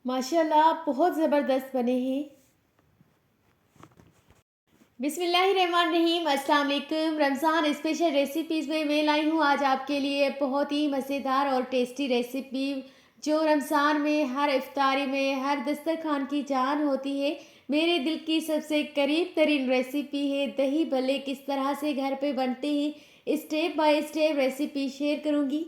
माशाल्लाह बहुत ज़बरदस्त बने हैं। बिस्मिल्लाहिर्रहमानिर्रहीम, अस्सलाम वालेकुम। रमज़ान स्पेशल रेसिपीज़ में मैं लाई हूँ आज आपके लिए बहुत ही मज़ेदार और टेस्टी रेसिपी, जो रमज़ान में हर इफ्तारी में हर दस्तरखान की जान होती है। मेरे दिल की सबसे करीब तरीन रेसिपी है दही भल्ले। किस तरह से घर पे बनते हैं step by step recipe share करूँगी।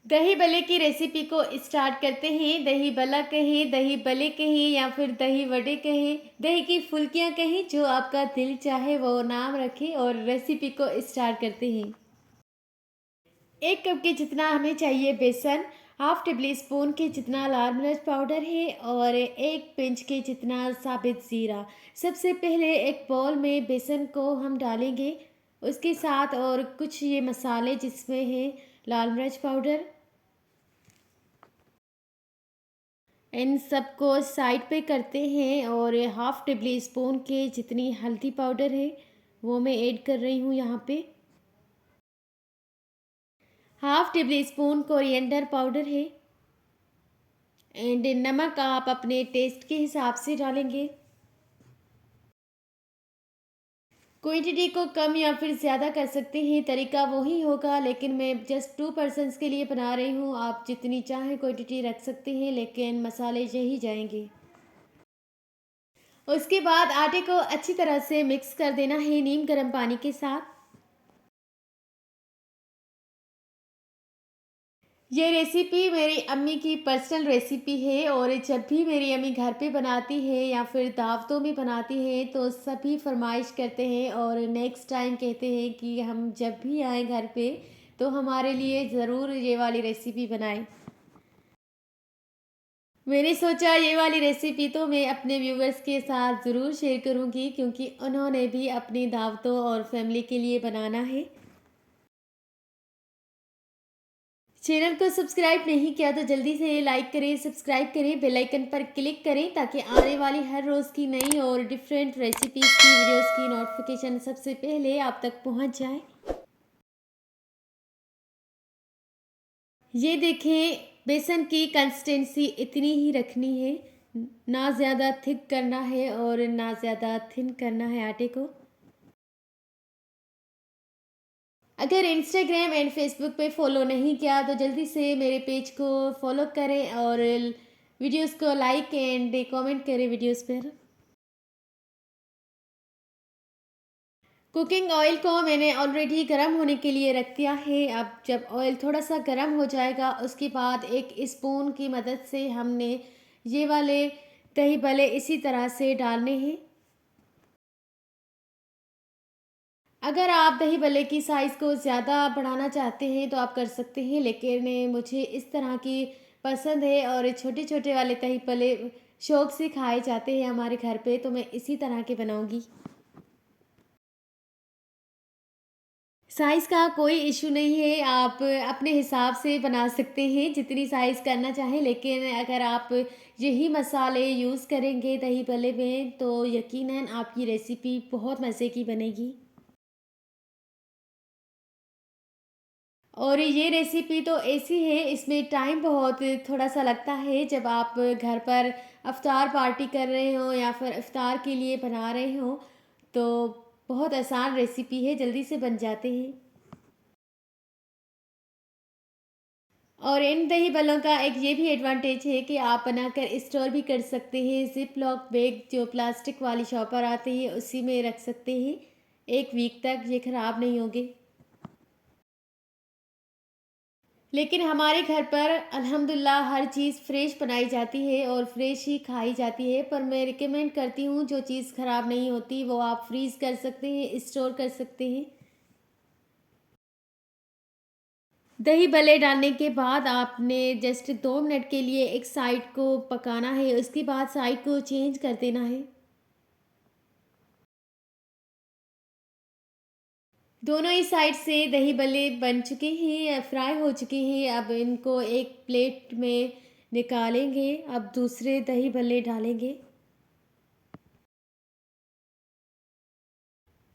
दही भल्ले की रेसिपी को स्टार्ट करते हैं। दही भल्ला कहें, दही भल्ले कहें या फिर दही वड़े कहें, दही की फुल्कियां कहें, जो आपका दिल चाहे वो नाम रखें और रेसिपी को स्टार्ट करते हैं। 1 कप के जितना हमें चाहिए बेसन, हाफ टेबल स्पून के जितना लाल मिर्च पाउडर है और 1 पिंच के जितना साबित ज़ीरा। सबसे पहले एक बाउल में बेसन को हम डालेंगे, उसके साथ और कुछ ये मसाले जिसमें है लाल मिर्च पाउडर। इन सबको साइड पे करते हैं और हाफ टेबल स्पून के जितनी हल्दी पाउडर है वो मैं ऐड कर रही हूँ यहाँ पे। Half table spoon coriander powder है एंड नमक आप अपने टेस्ट के हिसाब से डालेंगे। क्वांटिटी को कम या फिर ज़्यादा कर सकते हैं, तरीका वही होगा, लेकिन मैं जस्ट 2 पर्सन्स के लिए बना रही हूँ। आप जितनी चाहें क्वांटिटी रख सकते हैं, लेकिन मसाले यही जाएंगे। उसके बाद आटे को अच्छी तरह से मिक्स कर देना है नीम गर्म पानी के साथ। ये रेसिपी मेरी अम्मी की पर्सनल रेसिपी है और जब भी मेरी अम्मी घर पे बनाती है या फिर दावतों में बनाती है तो सभी फरमाइश करते हैं और नेक्स्ट टाइम कहते हैं कि हम जब भी आए घर पे तो हमारे लिए ज़रूर ये वाली रेसिपी बनाएं। मैंने सोचा ये वाली रेसिपी तो मैं अपने व्यूवर्स के साथ ज़रूर शेयर करूंगी, क्योंकि उन्होंने भी अपनी दावतों और फैमिली के लिए बनाना है। चैनल को सब्सक्राइब नहीं किया तो जल्दी से लाइक करें, सब्सक्राइब करें, बेल आइकन पर क्लिक करें ताकि आने वाली हर रोज़ की नई और डिफरेंट रेसिपीज़ की वीडियोस की नोटिफिकेशन सबसे पहले आप तक पहुंच जाए। ये देखें, बेसन की कंसिस्टेंसी इतनी ही रखनी है, ना ज़्यादा थिक करना है और ना ज़्यादा थिन करना है आटे को। अगर इंस्टाग्राम एंड फेसबुक पे फॉलो नहीं किया तो जल्दी से मेरे पेज को फॉलो करें और वीडियोस को लाइक एंड कमेंट करें वीडियोस पर। कुकिंग ऑयल को मैंने ऑलरेडी गर्म होने के लिए रख दिया है। अब जब ऑयल थोड़ा सा गर्म हो जाएगा उसके बाद एक स्पून की मदद से हमने ये वाले दही भल्ले इसी तरह से डालने हैं। अगर आप दही भल्ले की साइज़ को ज़्यादा बढ़ाना चाहते हैं तो आप कर सकते हैं, लेकिन मुझे इस तरह की पसंद है और छोटे छोटे वाले दही भल्ले शौक से खाए जाते हैं हमारे घर पे, तो मैं इसी तरह के बनाऊंगी। साइज़ का कोई इशू नहीं है, आप अपने हिसाब से बना सकते हैं जितनी साइज़ करना चाहें, लेकिन अगर आप यही मसाले यूज़ करेंगे दही भल्ले में तो यकीनन आपकी रेसिपी बहुत मज़े की बनेगी। और ये रेसिपी तो ऐसी है, इसमें टाइम बहुत थोड़ा-सा लगता है। जब आप घर पर इफ्तार पार्टी कर रहे हो या फिर इफ्तार के लिए बना रहे हो, तो बहुत आसान रेसिपी है, जल्दी से बन जाते हैं। और इन दही भल्लों का एक ये भी एडवांटेज है कि आप बनाकर स्टोर भी कर सकते हैं। ज़िप लॉक बैग जो प्लास्टिक वाली शॉपर आती है, उसी में रख सकते हैं। 1 वीक तक ये ख़राब नहीं होंगे। लेकिन हमारे घर पर अल्हम्दुलिल्लाह हर चीज़ फ्रेश बनाई जाती है और फ्रेश ही खाई जाती है, पर मैं रिकमेंड करती हूँ जो चीज़ ख़राब नहीं होती वो आप फ्रीज़ कर सकते हैं, स्टोर कर सकते हैं। दही भल्ले डालने के बाद आपने जस्ट 2 मिनट के लिए एक साइड को पकाना है, उसके बाद साइड को चेंज कर देना है। दोनों ही साइड से दही बल्ले बन चुके हैं या फ्राई हो चुके हैं। अब इनको एक प्लेट में निकालेंगे। अब दूसरे दही बल्ले डालेंगे।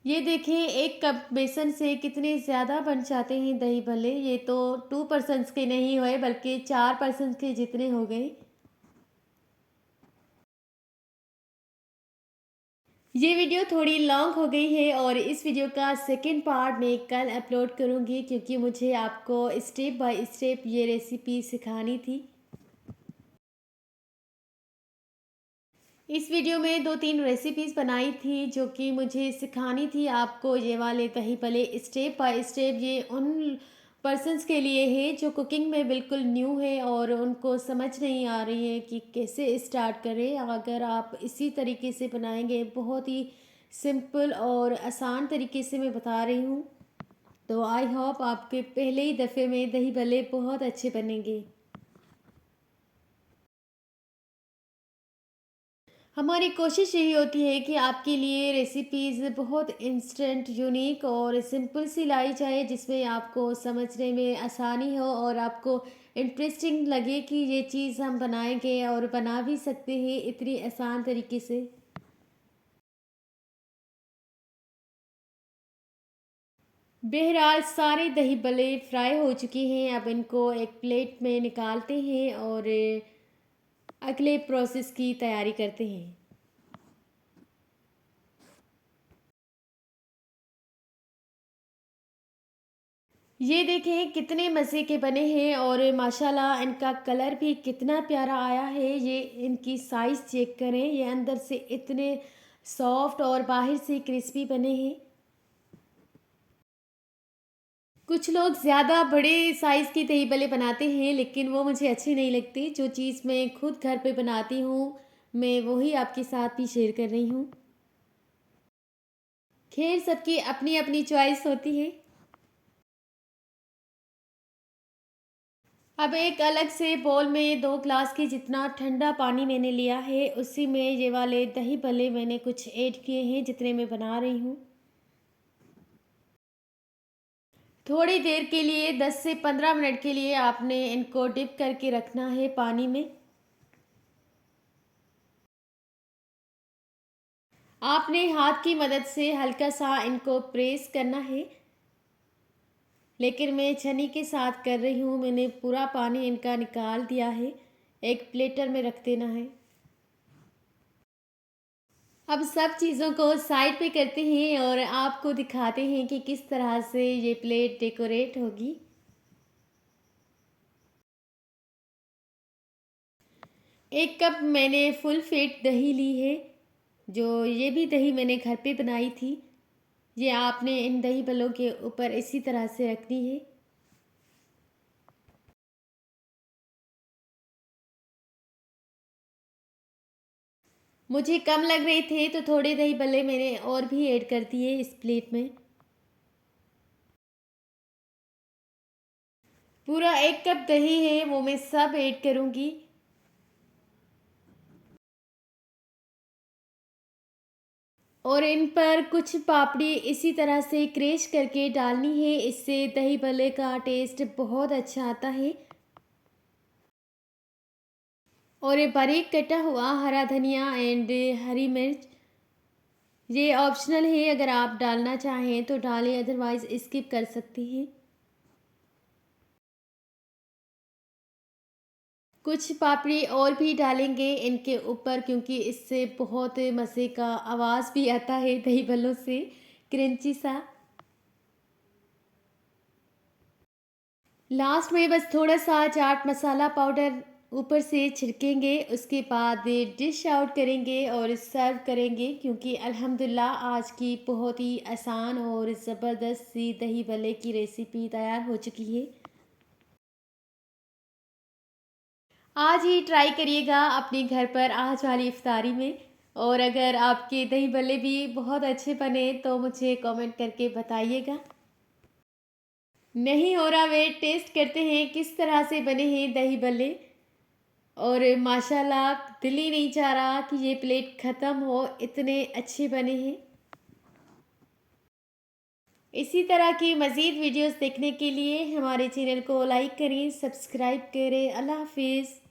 ये देखिए, 1 कप बेसन से कितने ज़्यादा बन जाते हैं दही भल्ले। ये तो 2 पर्सन्स के नहीं हुए बल्कि 4 पर्सन्स के जितने हो गए। ये वीडियो थोड़ी लॉन्ग हो गई है और इस वीडियो का सेकंड पार्ट मैं कल अपलोड करूँगी, क्योंकि मुझे आपको स्टेप बाय स्टेप ये रेसिपी सिखानी थी। इस वीडियो में 2-3 रेसिपीज़ बनाई थी जो कि मुझे सिखानी थी आपको। ये वाले दही भल्ले स्टेप बाय स्टेप ये उन पर्सन्स के लिए है जो कुकिंग में बिल्कुल न्यू है और उनको समझ नहीं आ रही है कि कैसे स्टार्ट करें। अगर आप इसी तरीके से बनाएंगे, बहुत ही सिंपल और आसान तरीके से मैं बता रही हूँ, तो आई होप आपके पहले ही दफ़े में दही भल्ले बहुत अच्छे बनेंगे। हमारी कोशिश यही होती है कि आपके लिए रेसिपीज़ बहुत इंस्टेंट, यूनिक और सिंपल सी लाई जाए, जिसमें आपको समझने में आसानी हो और आपको इंटरेस्टिंग लगे कि ये चीज़ हम बनाएंगे और बना भी सकते हैं इतनी आसान तरीके से। बहरहाल सारे दही भल्ले फ्राई हो चुके हैं। अब इनको एक प्लेट में निकालते हैं और अगले प्रोसेस की तैयारी करते हैं। ये देखें कितने मज़े के बने हैं और माशाल्लाह इनका कलर भी कितना प्यारा आया है। ये इनकी साइज़ चेक करें, ये अंदर से इतने सॉफ्ट और बाहर से क्रिस्पी बने हैं। कुछ लोग ज़्यादा बड़े साइज़ की दही बल्ले बनाते हैं, लेकिन वो मुझे अच्छी नहीं लगती। जो चीज़ मैं खुद घर पे बनाती हूँ, मैं वही आपके साथ भी शेयर कर रही हूँ। खैर, सबकी अपनी अपनी चॉइस होती है। अब एक अलग से बोल में 2 ग्लास के जितना ठंडा पानी मैंने लिया है, उसी में ये वाले दही भल्ले मैंने कुछ ऐड किए हैं जितने मैं बना रही हूँ। थोड़ी देर के लिए 10 से 15 मिनट के लिए आपने इनको डिप करके रखना है पानी में। आपने हाथ की मदद से हल्का सा इनको प्रेस करना है, लेकिन मैं छन्नी के साथ कर रही हूँ। मैंने पूरा पानी इनका निकाल दिया है। एक प्लेटर में रख देना है। अब सब चीज़ों को साइड पे करते हैं और आपको दिखाते हैं कि किस तरह से ये प्लेट डेकोरेट होगी। 1 कप मैंने फुल फैट दही ली है, जो ये भी दही मैंने घर पे बनाई थी। ये आपने इन दही बल्लों के ऊपर इसी तरह से रखनी है। मुझे कम लग रहे थे तो थोड़े दही बल्ले मैंने और भी ऐड कर दिए इस प्लेट में। पूरा 1 कप दही है, वो मैं सब ऐड करूँगी। और इन पर कुछ पापड़ी इसी तरह से क्रश करके डालनी है, इससे दही भल्ले का टेस्ट बहुत अच्छा आता है। और ये बारीक कटा हुआ हरा धनिया एंड हरी मिर्च, ये ऑप्शनल है, अगर आप डालना चाहें तो डालें, अदरवाइज़ स्किप कर सकते हैं। कुछ पापड़ी और भी डालेंगे इनके ऊपर, क्योंकि इससे बहुत मज़े का आवाज़ भी आता है दही भल्लों से, क्रंची सा। लास्ट में बस थोड़ा सा चाट मसाला पाउडर ऊपर से छिड़केंगे, उसके बाद डिश आउट करेंगे और सर्व करेंगे, क्योंकि अल्हम्दुलिल्लाह आज की बहुत ही आसान और ज़बरदस्त सी दही भल्ले की रेसिपी तैयार हो चुकी है। आज ही ट्राई करिएगा अपने घर पर आज वाली इफ्तारी में। और अगर आपके दही भल्ले भी बहुत अच्छे बने तो मुझे कमेंट करके बताइएगा। नहीं हो रहा वेट, टेस्ट करते हैं किस तरह से बने हैं दही भल्ले। और माशाल्लाह दिल ही नहीं चाह रहा कि ये प्लेट ख़त्म हो, इतने अच्छे बने हैं। इसी तरह की मज़ीद वीडियोस देखने के लिए हमारे चैनल को लाइक करें, सब्सक्राइब करें। अल्लाह हाफ़िज़।